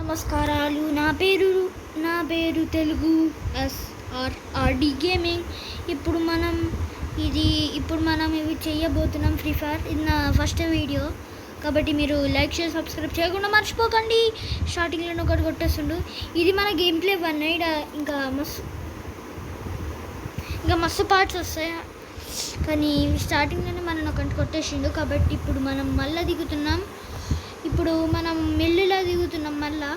నమస్కారాలు. నా పేరు తెలుగు SRRD గేమింగ్. ఇప్పుడు మనం ఇవి చేయబోతున్నాం. ఫ్రీ ఫైర్ ఇది నా ఫస్ట్ వీడియో కాబట్టి మీరు లైక్ షేర్ సబ్స్క్రైబ్ చేయకుండా మర్చిపోకండి. స్టార్టింగ్లో ఒకటి కొట్టేస్తుండు. ఇది మన గేమ్ ప్లే 1. ఇంకా మస్తు పార్ట్స్ వస్తాయి, కానీ స్టార్టింగ్లోనే మనం ఒకటి కొట్టేసిండు. కాబట్టి ఇప్పుడు మనం మళ్ళీ దిగుతున్నాం. ఇప్పుడు మనం మెల్లిలా దిగుతున్నాం మళ్ళా.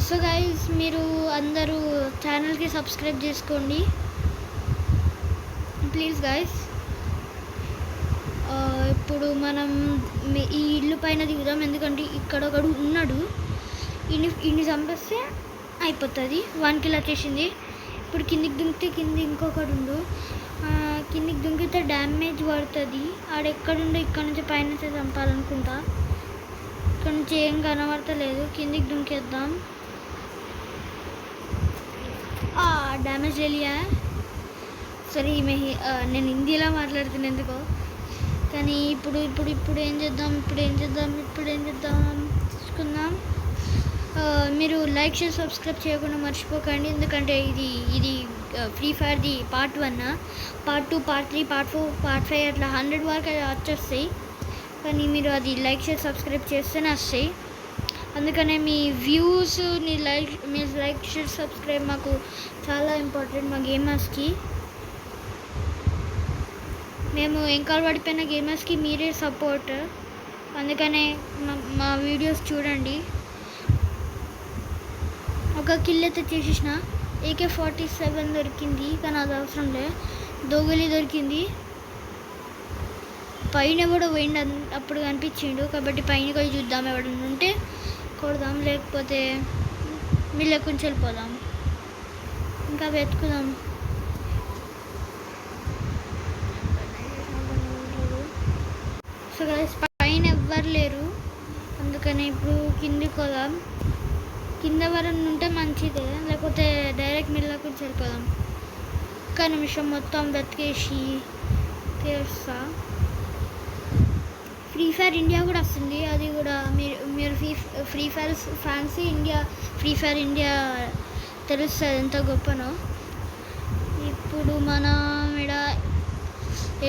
సో గైస్, మీరు అందరూ ఛానల్కి సబ్స్క్రైబ్ చేసుకోండి ప్లీజ్ గైస్. ఇప్పుడు మనం ఈ ఇల్లు పైన దిగుదాం, ఎందుకంటే ఇక్కడ ఒకడు ఉన్నాడు. ఇన్ని చంపేస్తే అయిపోతుంది. 1 కిల్ వచ్చేసింది. ఇప్పుడు కిందికి దుంకితే కింద ఇంకొకడు ఉండు. కిందికి దుంకితే డ్యామేజ్ పడుతుంది. ఆడెక్కడుండో ఇక్కడ నుంచి పైన చంపాలనుకుంటా. ఇక్కడ నుంచి ఏం కనబడతలేదు. కిందికి దుంకేద్దాం. డ్యామేజ్ వెళ్ళియా. సరే, నేను హిందీలో మాట్లాడుతున్నా ఎందుకో. కానీ ఇప్పుడు ఏం చేద్దాం చూసుకుందాం. మీరు లైక్ చేసి సబ్స్క్రైబ్ చేయకుండా మర్చిపోకండి, ఎందుకంటే ఇది ఫ్రీ ఫైర్ది part 1, part 2, part 3, part 4, part 5 అట్లా 100 వరకు వచ్చేస్తాయి. కానీ మీరు అది లైక్ చేసి సబ్స్క్రైబ్ చేస్తేనే వస్తాయి. అందుకనే మీ వ్యూస్, మీరు లైక్ షేర్ సబ్స్క్రైబ్ మాకు చాలా ఇంపార్టెంట్ మా గేమర్స్కి. మేము ఎంకాలు పడిపోయిన గేమర్స్కి మీరే సపోర్ట్. అందుకనే మా వీడియోస్ చూడండి. ఒక కిల్ అయితే చేసేసిన. AK-47 దొరికింది, కానీ అది అవసరం లే. దోగలి దొరికింది. పైన కూడా పోయిండు, అప్పుడు కనిపించిండు. కాబట్టి పైన కూడా చూద్దాం. ఎవడన్నా ఉంటే కొడదాం, లేకపోతే వీళ్ళ కొంచెం వెళ్ళిపోదాం. ఇంకా వెతుకుదాం. సో గైస్, పైన ఎవ్వరు లేరు, అందుకని ఇప్పుడు కిందికి పోదాం. కింద వరం ఉంటే మంచిదే, లేకపోతే డైరెక్ట్ మిల్ల కొంచెం వెళ్ళిపోదాం. ఒక్క నిమిషం మొత్తం వెతికేసి తీరుస్తా. ఫ్రీ ఫైర్ ఇండియా కూడా వస్తుంది. అది కూడా మీరు free fire fancy free fire India తెలుస్తుంది ఎంత గొప్పనో. ఇప్పుడు మన ఇక్కడ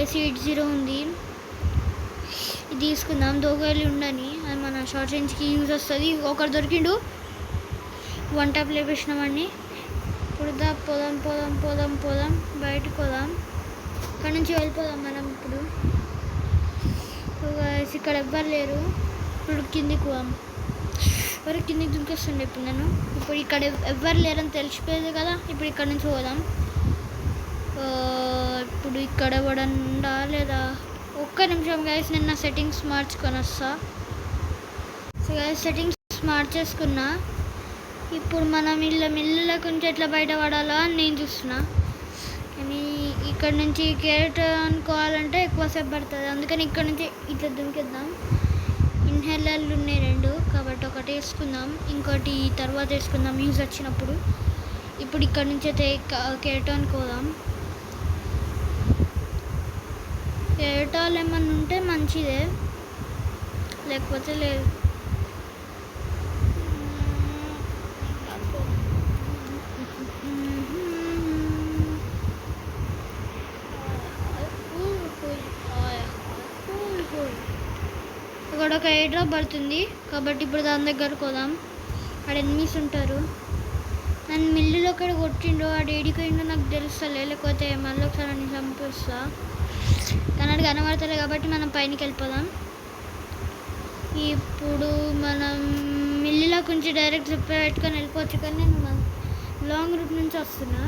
AC-80 ఉంది. ఇది తీసుకుందాం. దోగలి ఉండని, అది మన షార్ట్ రేంజ్కి యూజ్ వస్తుంది. ఒకరు దొరికిండు, 1 ట్యాప్ లేపేసినామండి. ఇప్పుడు పోదాం బయటకు పోదాం. ఇక్కడ నుంచి వెళ్ళిపోదాం మనం. ఇప్పుడు ఇక్కడ ఎవ్వరు లేరు. ఇప్పుడు కిందికి పోదాం. కిందికి దుంకేస్తుండే ఇప్పుడు ఇక్కడ ఎవ్వరు లేరని తెలిసిపోయేది కదా. ఇప్పుడు ఇక్కడ నుంచి పోదాం. ఇప్పుడు ఇక్కడ పడండా లేదా? ఒక్క నిమిషం గైస్, నేను నా సెట్టింగ్స్ మార్చుకొని వస్తా. సో గైస్, సెట్టింగ్స్ మార్చేసుకున్నా. ఇప్పుడు మనం మిల్లుల కొంచెం ఎట్లా బయటపడాలో అని నేను చూస్తున్నా. కానీ ఇక్కడ నుంచి క్యారెట్ అనుకోవాలంటే ఎక్కువసేపు పడుతుంది. అందుకని ఇక్కడ నుంచి ఇట్లా దుంకేద్దాం. ఇన్హేలర్లు ఉన్నాయి 2, కాబట్టి ఒకటి వేసుకుందాం, ఇంకోటి తర్వాత వేసుకుందాం యూజ్ వచ్చినప్పుడు. ఇప్పుడు ఇక్కడ నుంచి అయితే క్యారెట్ అనుకోదాం. క్యారెటాలు ఏమన్నా ఉంటే మంచిదే, లేకపోతే లేదు. ఇక్కడ ఒక ఎయిర్ డ్రాప్ పడుతుంది, కాబట్టి ఇప్పుడు దాని దగ్గరకు పోదాం. అక్కడ ఎనిమీస్ ఉంటారు. నన్ను మిల్లులో ఒకటి కొట్టిండు, ఆడు ఏడిపోయిండో నాకు తెలుస్తలే, లేకపోతే మళ్ళీ ఒకసారి నేను చంపిస్తా. కానీ అది కనబడతలే, కాబట్టి మనం పైనకి వెళ్ళిపోదాం. ఇప్పుడు మనం మిల్లులో కొంచెం డైరెక్ట్ జిప్ పెట్టుకొని వెళ్ళిపోవచ్చు, కానీ నేను లాంగ్ రూట్ నుంచి వస్తున్నా.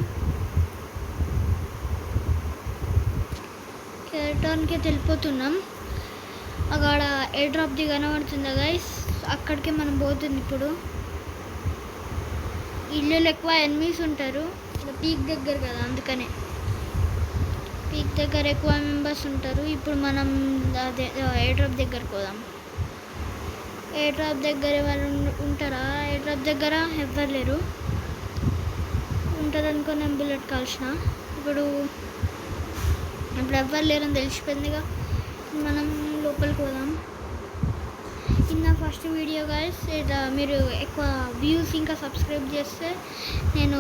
కేటాన్కి వెళ్ళిపోతున్నాం. అక్కడ ఎయిర్ డ్రాప్ది కనబడుతుందా గైస్? అక్కడికే మనం పోతుంది. ఇప్పుడు ఇల్లులో ఎక్కువ ఎనిమీస్ ఉంటారు, పీక్ దగ్గర కదా, అందుకనే పీక్ దగ్గర ఎక్కువ మెంబర్స్ ఉంటారు. ఇప్పుడు మనం అదే ఎయిర్ డ్రాప్ దగ్గరకు పోదాం. ఎయిర్ డ్రాప్ దగ్గర ఎవరు ఉంటారా? ఎయిర్ డ్రాప్ దగ్గర ఎవ్వరు లేరు. ఉంటుంది అనుకో, నేను బుల్లెట్ కాల్చిన. ఇప్పుడు ఎవ్వరు లేరని తెలిసిపోయిందిగా. మనం లోపలికి పోదాం. నా ఫస్ట్ వీడియో గైస్. మీరు ఎక్కువ వ్యూస్ ఇంకా సబ్స్క్రైబ్ చేస్తే నేను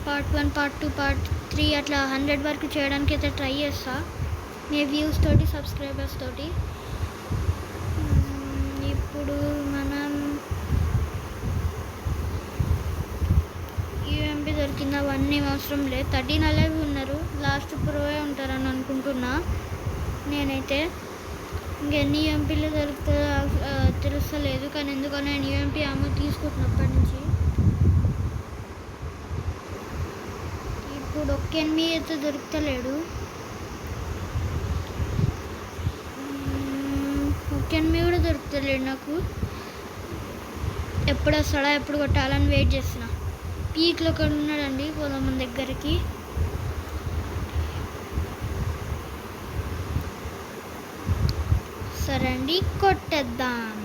పార్ట్ 1, పార్ట్ 2, పార్ట్ 3 అట్లా 100 వరకు చేయడానికి అయితే ట్రై చేస్తా, మీ వ్యూస్ తోటి, సబ్స్క్రైబర్స్ తోటి. ఇప్పుడు మనం యూఎంపీ దొరికింది, అవన్నీ అవసరం లేదు. 13 అలాగే ఉన్నారు, లాస్ట్ ప్రోవే ఉంటారని అనుకుంటున్నా నేనైతే. ఇంకెన్ని యూఎంపీలు దొరుకుతుందో తెలుస్తలేదు, కానీ ఎందుకో నేను యూఎంపీ ఆమె తీసుకుంటున్నప్పటి నుంచి. ఇప్పుడు ఒక్క ఎనిమిది అయితే దొరుకుతలేడు, ఒక్క ఎనిమిది కూడా దొరుకుతలేడు నాకు. ఎప్పుడు వస్తాడా, ఎప్పుడు కొట్టాలని వెయిట్ చేస్తున్నా. పీక్లో ఒకడు ఉన్నాడండి, పోదాం మన దగ్గరికి. సరే అండి, కొట్టేద్దాం.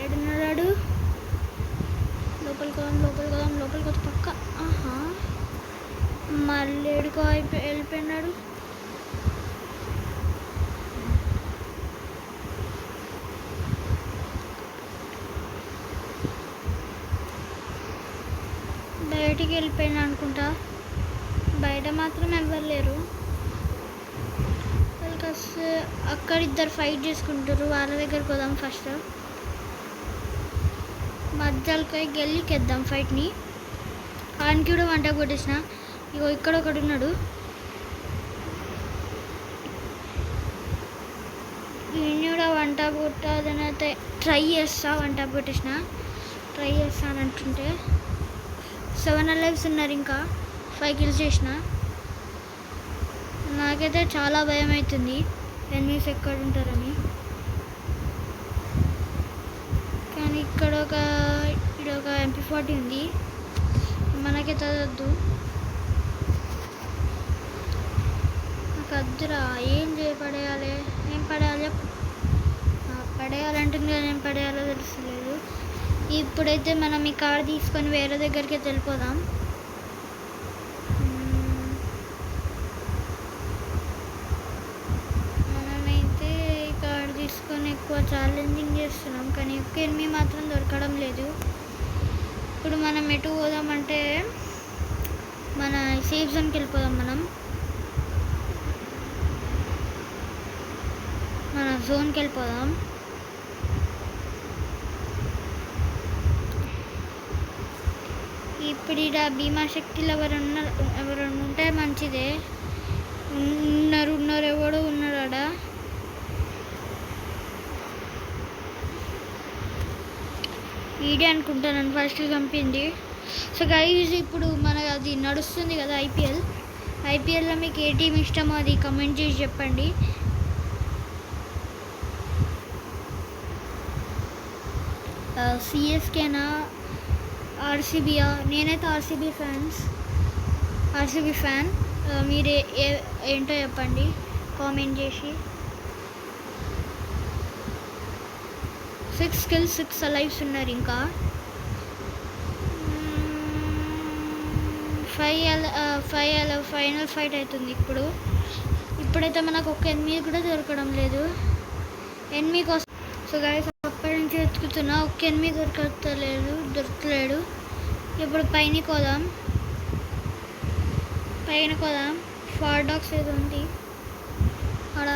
ఏడున్నాడు? లోపలికి పోదాం, లోపలికి వద్దు పక్క. ఆహా, మళ్ళీ ఏడుకో వెళ్ళిపోయినాడు. బయటికి వెళ్ళిపోయినా అనుకుంటా, బయట మాత్రం ఎవ్వరు లేరు. అక్కడ ఇద్దరు ఫైట్ చేసుకుంటారు, వాళ్ళ దగ్గరికి పోదాం ఫస్ట్. మధ్యలోకి గెలికేద్దాం ఫైట్ని. ఆయనకి కూడా వంట కొట్టేసిన. ఇగో ఇక్కడ ఒకడు ఉన్నాడు, ఈయన కూడా వంట కొట్టాలని అయితే ట్రై చేస్తా. వంట కొట్టేసిన, ట్రై చేస్తానంటుంటే 7 లైవ్స్ ఉన్నారు, ఇంకా 5 కిల్స్ చేసిన. నాకైతే చాలా భయం అవుతుంది ఎనిమిస్ ఎక్కడ ఉంటారని. కానీ ఇక్కడ ఒక MP40 ఉంది, మనకైతే వద్దు, నాకు వద్దురా. ఏం పడేయాలి, ఏం పడేయాలి, పడేయాలంటే ఏం పడేయాలో తెలుస్తలేదు. ఇప్పుడైతే మనం ఈ కార్ తీసుకొని వేరే దగ్గరికి వెళ్ళిపోదాం. మనమైతే ఈ కార్ తీసుకొని ఎక్కువ ఛాలెంజింగ్ చేస్తున్నాం, కానీ ఒక్క ఎనిమిది మాత్రం దొరకడం లేదు. ఇప్పుడు మనం ఎటు పోదామంటే మన సేఫ్ జోన్కి వెళ్ళిపోదాం. మన జోన్కి వెళ్ళిపోదాం. ఇప్పుడు ఇక్కడ భీమాశక్తిలో ఎవరైనా ఉంటే మంచిదే. ఉన్నారు, ఎవడో ఉన్నాడు ఆడ. ఈడే అనుకుంటాను ఫస్ట్ చంపింది. సో గైస్, ఇప్పుడు మనకు అది నడుస్తుంది కదా ఐపీఎల్లో మీకు ఏ టీం ఇష్టమో అది కమెంట్ చేసి చెప్పండి. సిఎస్కేనా, ఆర్సీబీయా? నేనైతే ఆర్సీబీ ఫ్యాన్. మీరు ఏంటో చెప్పండి కామెంట్ చేసి. 6 kills 6 alives ఉన్నారు, ఇంకా 5 ఫైనల్ ఫైట్ అవుతుంది. ఇప్పుడైతే మనకు ఒక ఎనిమిది కూడా దొరకడం లేదు. ఎనిమిది కోసం సో గైస్ అప్పటి నుంచి వెతుకుతున్నా, ఒక్క ఎనిమిది దొరకలేడు. ఇప్పుడు పైన కోదాం. 4 dogs ఏదో ఉంది ఆడ.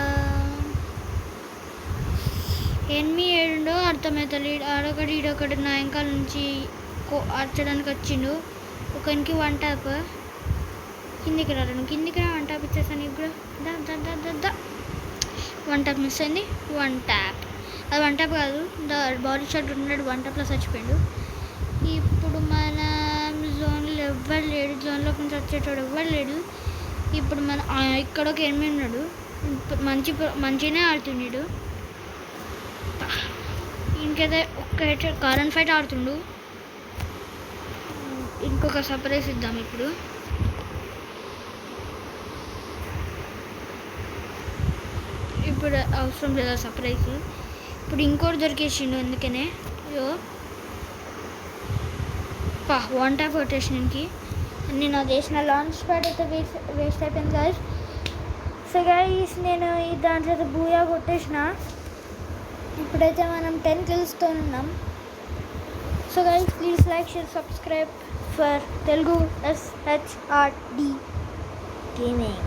8 అర్థమవుతుంది. ఆడొకటి ఈడొకటి నా వెనకాల నుంచి ఆర్చడానికి వచ్చిండు. ఒకరికి 1 tap. కిందికి రా, 1 tap ఇచ్చేసాను. ఇప్పుడు 1 tap మిస్ అయింది. 1 tap, అది 1 tap కాదు, బాడీ షాట్ ఉన్నాడు. 1 tapలో చచ్చిపోయాడు. ఇప్పుడు మన జోన్లో ఎవ్వరు లేడు, జోన్లో కొంచెం వచ్చేటోడు ఎవ్వరు లేడు. ఇప్పుడు మన ఇక్కడ ఒక ఎనిమిది ఉన్నాడు, మంచిగానే ఆడుతున్నాడు. ఇంకైతే ఒక్క కరెంట్ ఫైట్ ఆడుతుండు. ఇంకొక సర్ప్రైజ్ ఇద్దాం ఇప్పుడు. అవసరం లేదా సర్ప్రైజ్. ఇప్పుడు ఇంకోటి దొరికేసిండు, అందుకనే. అయ్యో 1 tap కొట్టేసినకి నేను అది వేసిన లాంచ్ ప్యాడ్ అయితే వేస్ట్ అయిపోయింది గైస్. సో గైస్, నేను దాంట్లో అయితే బూయా కొట్టేసిన. ఇప్పుడైతే మనం 10 కిల్స్తో ఉన్నాం. So guys please like share subscribe for Telugu SHRD gaming.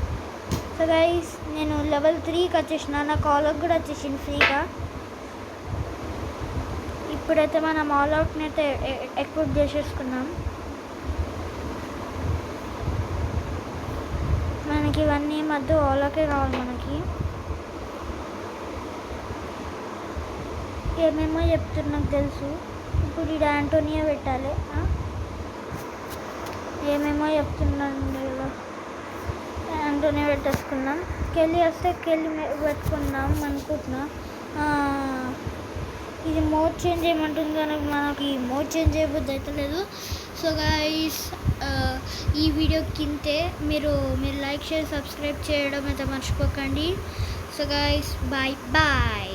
So guys నేను లెవెల్ 3కి వచ్చేసిన, నా కాలర్ కూడా వచ్చేసింది ఫ్రీగా. ఇప్పుడైతే మనం ఆల్ అవుట్ని అయితే ఎక్విప్ చేసేసుకున్నాం. మనకి ఇవన్నీ మధ్య ఓలాకే కావాలి. మనకి ఏమేమో చెప్తున్నా తెలుసు. ఇప్పుడు ఇది యాంటోనియా పెట్టాలి. ఏమేమో చెప్తున్నాను కదా, యాంటోనియా పెట్టేసుకున్నాం. కెళ్ళి వస్తే కెళ్ళి పెట్టుకున్నాం అనుకుంటున్నా. ఇది మోడ్ చేంజ్ చేయమంటుంది కానీ మనకి మోడ్ చేంజ్ చేయబుద్ధి అయితే లేదు. సో గైస్ ఈ వీడియో కిందే మీరు లైక్ షేర్ సబ్స్క్రైబ్ చేయడం అయితే మర్చిపోకండి. So guys bye bye.